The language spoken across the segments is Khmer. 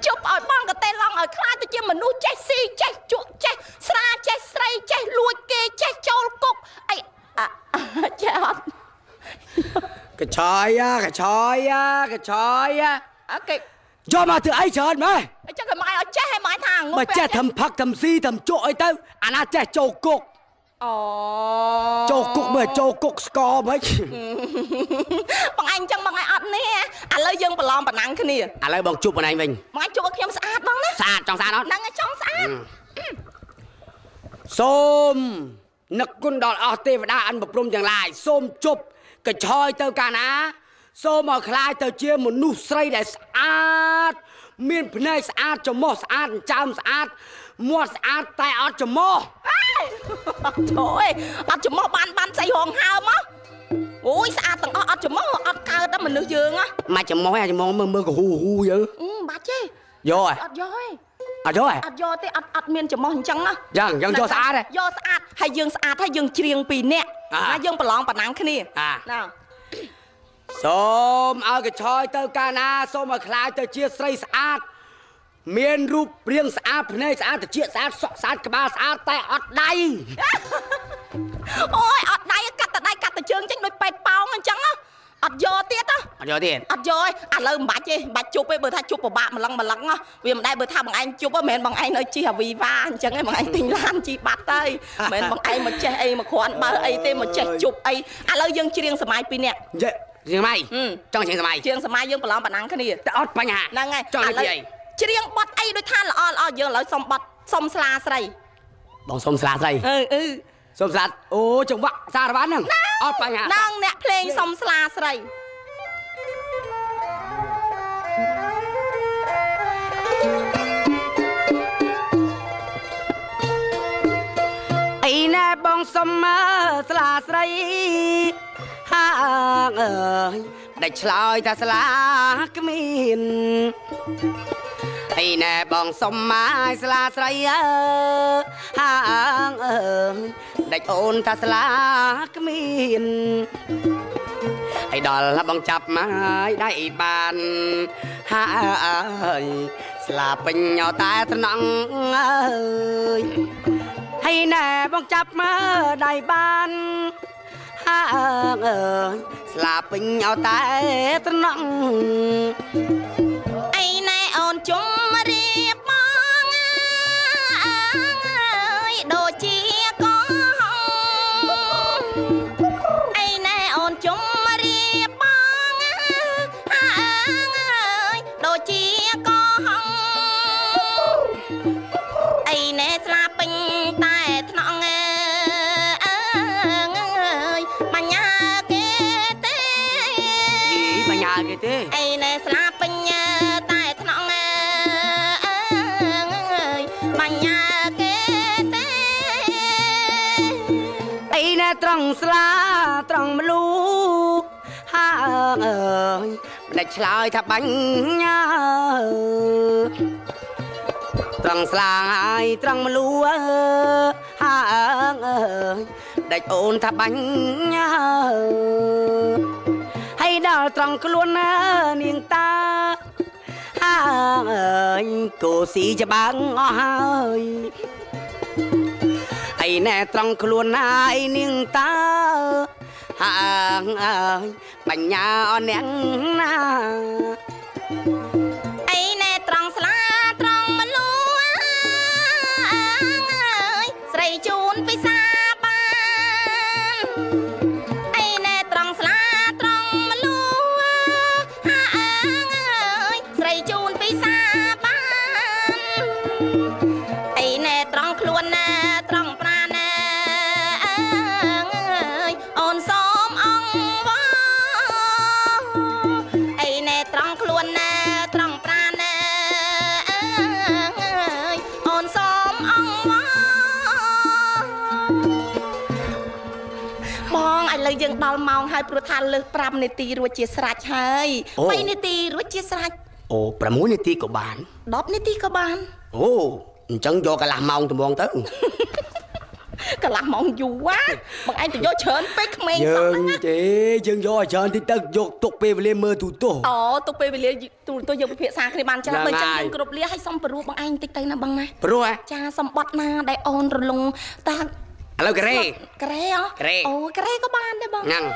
ជប់ឲ្យបងក៏តែឡងឲ្យខ្លាចទៅជាមនុស្សចេះស៊ីចេះជក់ចេះស្រាចេះស្រីចេះលួចគេចេះចូលគុកអីចេះអត់កឆយកឆយអូខេយកមកធ្វើអីច្រើនម៉ែអញ្ចឹងគេមកឲ្យចេះឲ្យមកថាងុំចេះធ្វើផឹកធ្វើស៊ីធ្វើជក់អីទៅអាណាចេះចូលគុកអូចូលគុកមើលចូលគុកស្គរមិនបងឯងអញ្ចឹងបងឯងអត់នេះឥឡូវយើងប្រឡំប៉ណ្ណាំងគ្នាឥឡូវបងជួបបងឯងវិញបងឯងជួបឲ្យខ្ញុំស្អាតបងណាស្អាតចង់ស្អាតអត់ហ្នឹងឯងចង់ស្អាតសូមនឹកគុណដល់អស់ទេវតាអិនប្រព្រំទាំងឡាយសូមជប់កញ្ឆយទៅកាលណាសូមឲ្យខ្លាយទៅជាមនុស្សស្រីដែលស្អាតមានភ្នែកស្អាតច្រមុះស្អាតចើមស្អាតមាត់ស្អាតតែអត់ច្រមុះtrờiអត់ច្រមុះបានស្អីហងហើមមកអូយស្អាតទាំងអស់អត់ច្រមុះអត់កើតតែមនុស្សយើងហ៎មកច្រមុះឯងច្រមុះមើលកហូយើងបាច់ទេយកអត់យកទេអត់យកទេអត់យកទេអត់មានច្រមុះអញ្ចឹងណាយ៉ាងយកស្អាតទេយកស្អាតហើយយើងស្អាតហើយយើងច្រៀងពីរនាក់ណាយើងប្រឡងប៉ណ្ណាំងគ្នាណាសូមឲ្យកញ្ឆយទៅកាលណាសូមឲ្យខ្លាចទៅជាស្រីស្អាតមានរូបរាងស្អាតភ្នែកស្អាតត្រចៀកស្អាតសក់ស្អាតក្បាលស្អាតតែអត់ដៃអូយអត់ដៃកាត់តែដៃកាត់តែជើងចេញដូចពេទ្យប៉ោងអញ្ចឹងអត់យកទៀតអត់យកទេអត់យកឯងឥឡូវមិនបាច់ទេមិនបាច់ជប់ទេបើថាជប់ពិបាកម្លឹងវាមិនដែរបើថាបងឯងជប់មិនមែនបងឯងនៅជិះអាវីវ៉ាអញ្ចឹងឯងបងឯងទិញឡានជិះបាត់ទៅមិនមែនបងឯងមកចេះអីមកគ្រាន់បើអីទេមកចេះជប់អីឥឡូវយើងច្រៀងសម័យពីរនាក់ច្រៀងសម័យចង់ច្រៀងសម័យយើងប្រឡងប៉ណ្ណាំងគ្នាតែអត់បញ្ហាហ្នឹងហើយចង់និយាយអីច្រៀងបត់អីដូចថាល្អយើងឥឡូវសុំបត់សុំស្លាស្រីបងសុំស្លាស្រីសុំស្លាអូចង្វាក់សារវ៉ាន់ហ្នឹងអត់បញ្ហាហ្នឹងអ្នកភ្លេងសុំស្លាស្រីអីណែបងសុំស្លាស្រីហាងអើយដែលឆ្លើយថាស្លាគ្មានអីណែបងសុំមកស្លាស្រីហាងអើយដែលអូនថាស្លាគ្មានហើយដល់បងចាប់មកដៃបានហើយស្លាពេញតែត្រណងអើយហើយណែបងចាប់មកដៃបានអើយស្លាពេញតែត្រណងអីណែអូនជុំរៀបបងដូចជាកោអីណែអូនជុំរៀបបងដូចជាកោអីណែស្លាពេញតែថ្នងអីណែស្លាពេញតែថ្នងបញ្ញាគេទេអីណែត្រង់ស្លាត្រង់មលូហាអើយមិនដែលឆ្លើយថាបាញ់ត្រង់ស្លាហើយត្រង់មលូហាអើយដែលអូនថាបាញ់ហើយដល់ត្រង់ខ្លួននាងតាអើយគូស៊ីច្បាំងអស់ហើយអីណែត្រង់ខ្លួនហើយនាងតាអើយបញ្ញាអនាងណាអីណែត្រង់ស្លាត្រង់មលូស្រីជូនពិសាបានអីណែត្រង់ស្លាស្រីជូនពិសាបានអីណែត្រង់ខ្លួនណាត្រង់ប្រាណណាអូនសូមអង្វរអីណែត្រង់ខ្លួនណាត្រង់ប្រាណណាអូនសូមអង្វរបងឥឡូវយើងដល់ម៉ោងហើយព្រោះថាលើស5នាទីរួចជាស្រេចហើយ3នាទីរួចជាស្រេចអូ6នាទីក៏បាន10នាទីក៏បានអូអញ្ចឹងយកកន្លះម៉ោងត្មងទៅ cả làm mong dù quá bằng anh thì do chớn bếch men dương chế dương do chớn thì tật dục tục về lên mơ tụ tổ tục về lên tôi dùng phía xa khi bàn cho nó bên trong dương cột lia hay xong bờ bằng anh tích tay là bằng này bờ à cha xong bọt na đại on rồi lùng ta alo cái á cái có ban đấy bằng nhang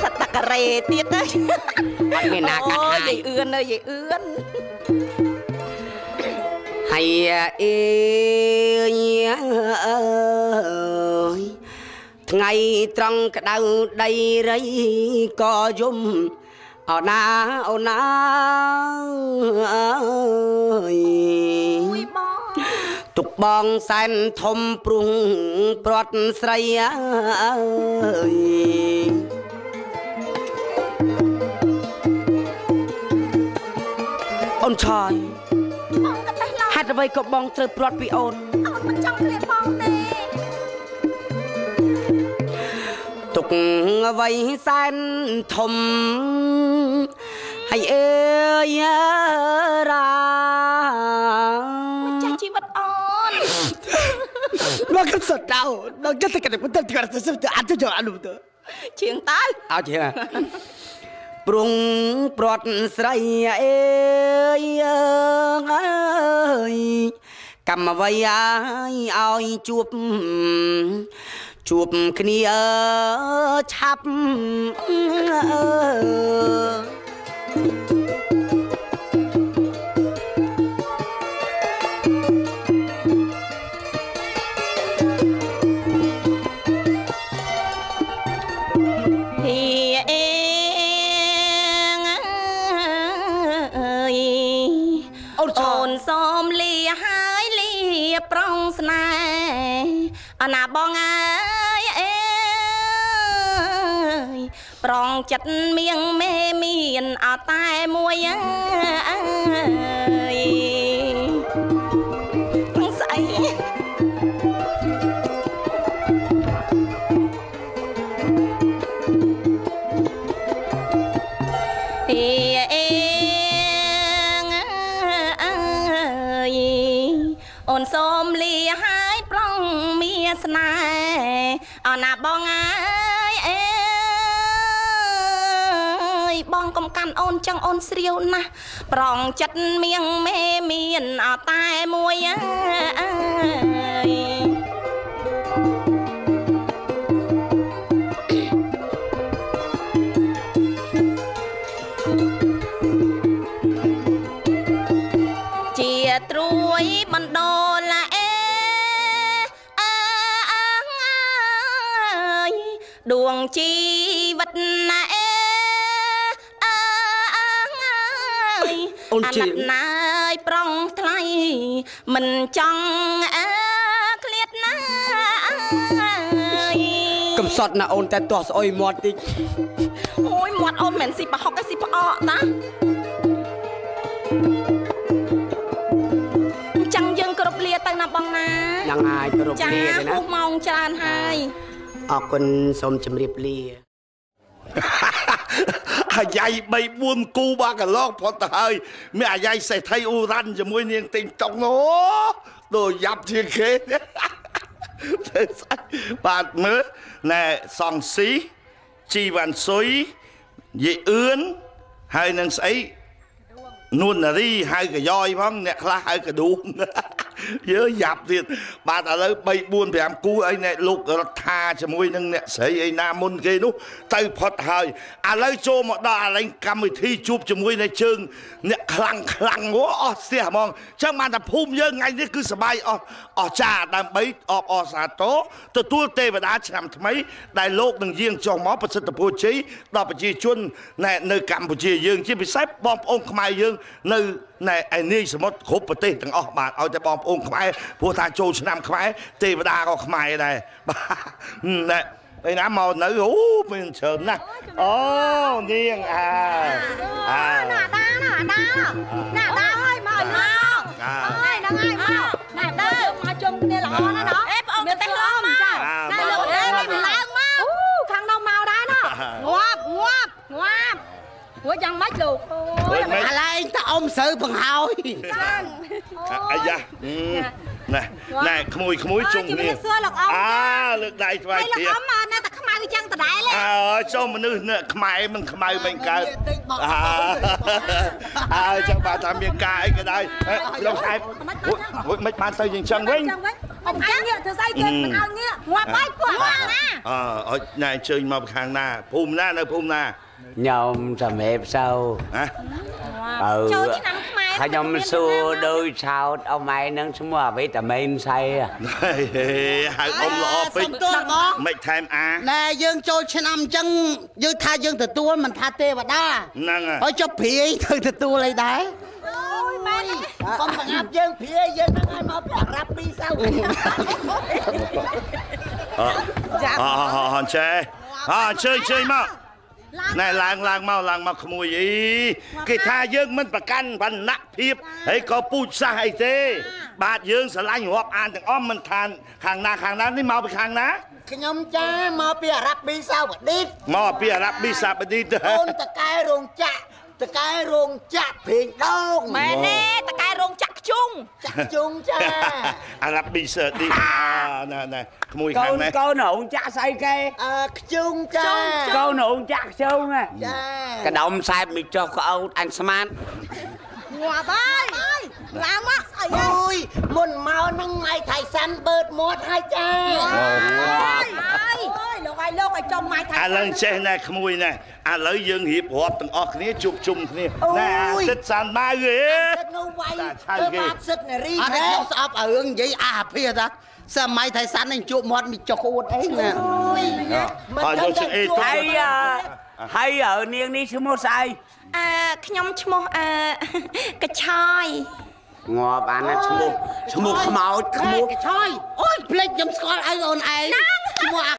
sạch ta cà rê tiết đấy anh nghe nà cắt hai vậy ươn ơi vậy ươn hay ơi ngày trăng cái đầu đầy rây có dùm ở na tục bong san thom prung prot sray ôn trời hát ở đây có bong trời prot bị ônมันจังเรียบองเน่ tục vây san thom hay ơi raมันชีวิตอ่อน nó cứ sốt đau nó cứ tất cả những vấn đề nó sẽ ăn cho ăn luôn đó เชียงใต้ เอาเชียงปรุงปลอดใส่เอ้ยกำมาไว้เอาจูบគ្នាឆាប់អូនសូមលាហើយលាប្រងស្នេហ៍អណាបងអើយអេប្រងចិត្តមៀងមេមានអត់តែមួយអើយស្អីអូនសូមលាហើយប្រងមានស្នេហ៍អណាបងអើយអេបងកុំកាន់អូនចឹងអូនស្រាវណាស់ប្រងចិត្តមៀងមេមានអត់តែមួយអើយជាត្រួយបណ្ដោលអេដួងជីវិតណាអេអាណិតណាយប្រងថ្លៃមិនចង់ឃ្លាតណាកំសត់ណាអូនតែទាស់ស្អុយមាត់តិចអូយមាត់អូនមិនស៊ីប្រហុកទេស៊ីផ្អកតាចឹងយើងគ្រប់លាទៅណាបងណាយ៉ាងហើយគ្រប់លាទេណាចាហួសម៉ោងច្រើនហើយអរគុណសូមជម្រាបលាអាយ៉ៃ3 4គូបាកន្លងផុតទៅហើយមានអាយ៉ៃសេដ្ឋីអ៊ូរ៉ាន់ជាមួយនាងទិញតុកនោះដូចយ៉ាប់ជាងគេបាទមើលណែសងស៊ីជីវ៉ាន់ស៊ុយយីអឿនហើយនឹងស្អីនួននារីហៅកយ៉យផងអ្នកខ្លះហៅកឌូងយើយ៉ាប់ទៀតបាទឥឡូវ3 4 5គូអីអ្នកលោករដ្ឋាជាមួយនឹងអ្នកស្រីអីណាមុនគេនោះទៅផុតហើយឥឡូវចូលមកដល់អាឡែងកម្មវិធីជួបជាមួយនៅជើងអ្នកខ្លាំងអស់ស្ទះហ្មងចឹងបានតែភូមិយើងថ្ងៃនេះគឺសប្បាយអស់ចាដើម្បីអបអរសាទរទទួលទេវតាឆ្នាំថ្មីដែលលោកនឹងយាងចុះមកប្រសិទ្ធពរជ័យដល់ប្រជាជននៅកម្ពុជាយើងជាពិសេសបងប្អូនខ្មែរយើងនៅណែឯនេះសមុទ្រគ្រប់ប្រទេសទាំងអស់បាទឲ្យតែបងប្អូនខ្មែរព្រោះថាចូលឆ្នាំខ្មែរទេវតាក៏ខ្មែរដែរបាទណែឯណាមកនៅអូមានច្រើនណាស់អូនាងណាដាហើយមកហើយហ្នឹងហើយមកណែដើមកជុំគ្នាល្អណាស់ណោះអេបងអូនទៅឡំចាណែលោកអេមិនឡើងមកអូខាងនោះមកដែរណោះងាប់ Ủa chẳng mấy lục. À lại ta ôm sự bằng hồi. À dạ. Nè, khmui chung nè. À, lực đại vậy kìa. Sao mà nữ khmai mình khmai mình cả. Sao bà tham gia cái đây. Lâu hai. Mấy bạn tới dừng chân Vinh. Ông ăn nhựa thử say chân mình ăn nhựa. Ngoà bái quả. Này chơi mà hàng na, phùm na nơi phùm na. Nhom sầm hẹp sâu. Hả? Khai nhom xua đôi sao ông mày nâng semua vitamin say à. Hai ông lọ phích. Mấy thêm à. Nè dương trôi trên âm chân dương tha dương từ tua mình tha tê và đa. Năng à. Ôi cho phí từ tua lấy đá. Ôi mẹ. Con bằng áp dương phí dương năng ai mà phải rap đi sao. Hòn chơi mà. Này làng mau khmui ý. Cái tha dương mình bà căn phần nặng thiếp. Hãy có bụt xa hay thế. Bạt dương sẽ lanh hộp an thằng ôm mình than. Khang ná đi mau bị khang ná. Cái nhóm cha mà bia rap đi sao mà đi. Mà bia rap đi sao mà đi. Ôn ta cái rong chạ phiền đâu. Mẹ nè, ta cái rong chặt chung. Chặt chung cha. Rap đi sợ đi. Nè, khmui khang này. Câu nộn chắc say cây. Chung cha. Câu nộn chắc chung à. Cái đồng sai bị cho câu anh smart. Ngoà bái. Làm á. Ôi, muốn mau nâng mày thầy săn bớt một hai cha. Ôi, lúc ai trong mày thầy. Lần xe này khmui này. Lấy dương hiệp họp từng ọc này chụp chung này. Nè, xích sàn ba ghế. Xích ngu quay. Tôi bác xích này ri thế. Nó sẽ ấp ở ứng vậy phía ta. Sao mày thầy săn anh chụp một mình cho cô ấy nè. Hay ở niên đi semua say. ខ្ញុំឈ្មោះកញ្ឆយ ងាប់អានឈ្មោះខ្មោចខ្មោច កញ្ឆយអូយភ្លេចខ្ញុំស្គាល់ឲ្យអូនឯងឈ្មោះ